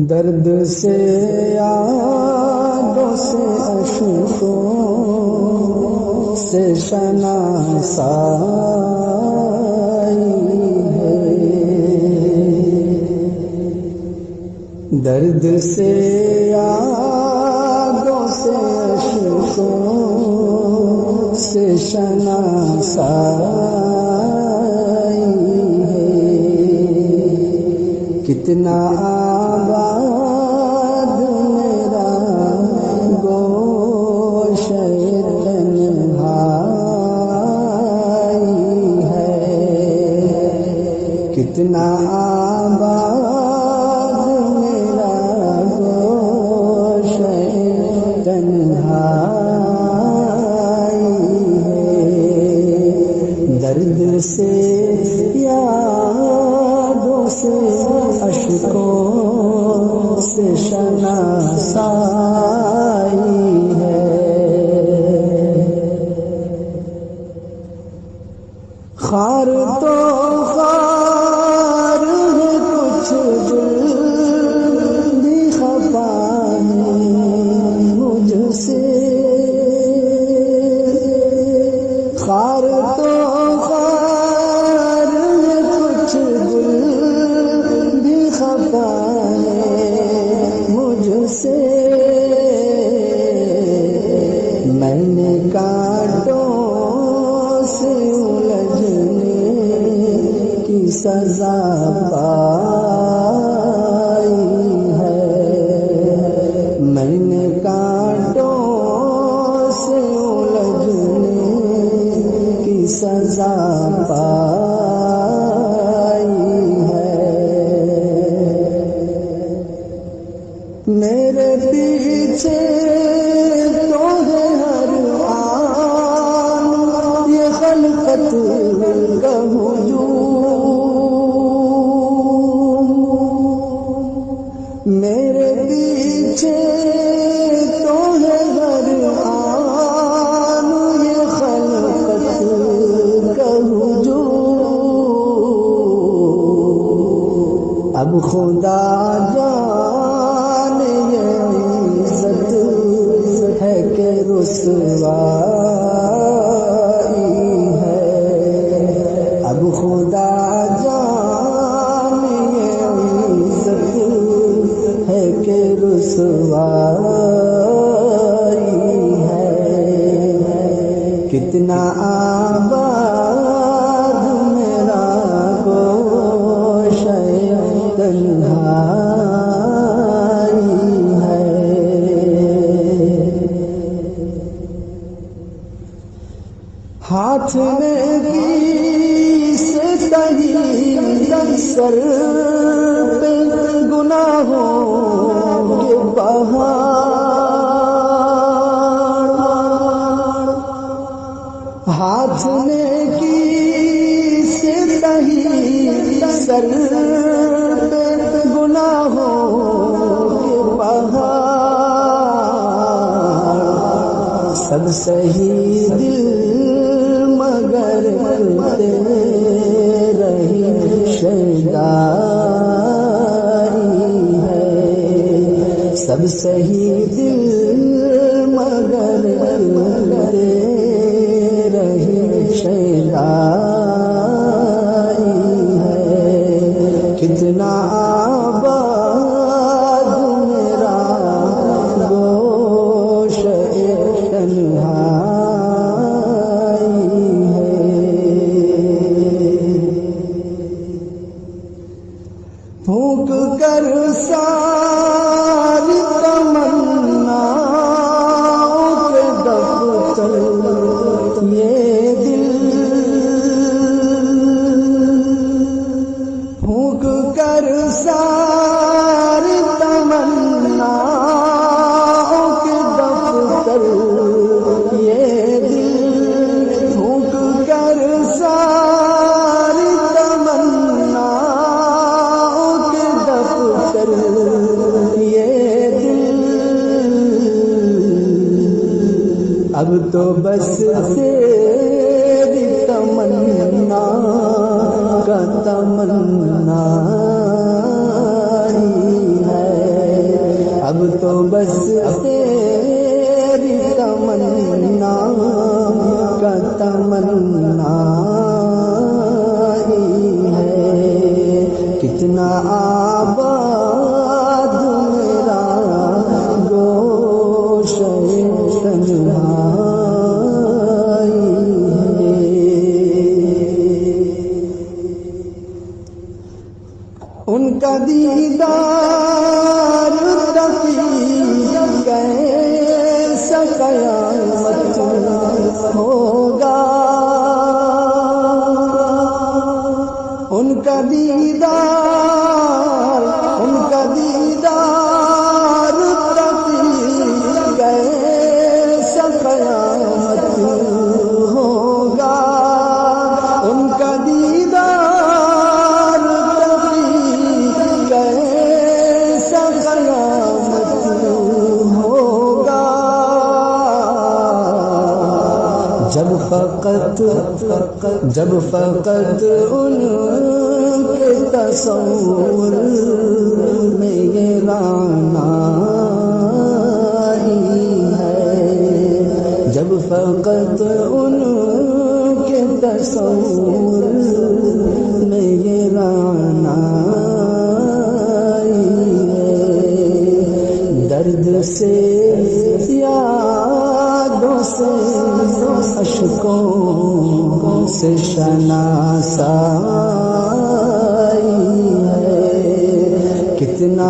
درد سے یادوں سے اشکوں سے شناسائی ہے، درد سے یادوں سے اشکوں سے شناسائی ہے، کتنا آباد میرا گوشہ تنہائی ہے، کتنا آباد میرا گوشہ تنہائی ہے، درد سے یادوں سے اشکوں سے شناسائی ہے، خار تو خار ہے کچھ دل بھی خفا ہے مجھ سے، خار تو خار ہے کچھ دل بھی خفا ہے مجھ سے، میں نے کانٹوں سے الجھنے کی سزا پائی ہے، میں نے کانٹوں سے الجھنے کی سزا پائی ہے، میرے پیچھے تو ہے ہر آن یہ خلقت کا ہجوم، میرے پیچھے تو ہے ہر آن یہ خلقت کا ہجوم، اب خدا جانے یہ عزت ہے کہ رسوائی ہے، اب خدا جانے یہ عزت ہے کہ رسوائی ہے، کتنا آباد میرا گوشہ تنہائی ہے، ہاتھ میں کیس تہی سر پہ گناہوں کے پہاڑ، ہاتھ میں کیس تہی سر پہ گناہوں کے پہاڑ، سب صحیح دل مگر رہی شیدائی ہے، سب صحیح دل مگر رہی شیدائی ہے، کتنا آباد میرا گوشہ تنہائی ہے، پھونک کر ساری تمناؤں کے دفتر یہ دل، پھونک کر ساری تمناؤں کے دفتر یہ دل، پھونک کر ساری تمناؤں کے دفتر یہ دل، اب تو بس تیری تمنا کا تمنا ہی ہے، دیدار تقی کیسا قیامت ہوگا، ان کا دیدار تقی کیسا قیامت ہوگا، ان کا دیدار تقی کیسا قیامت ہوگا، جب فقط ان کے تصور میں یہ رعنائی ہے، جب فقط ان کے تصور میں یہ رعنائی ہے، درد سے یادوں سے اشکوں سے شناسائی ہے، کتنا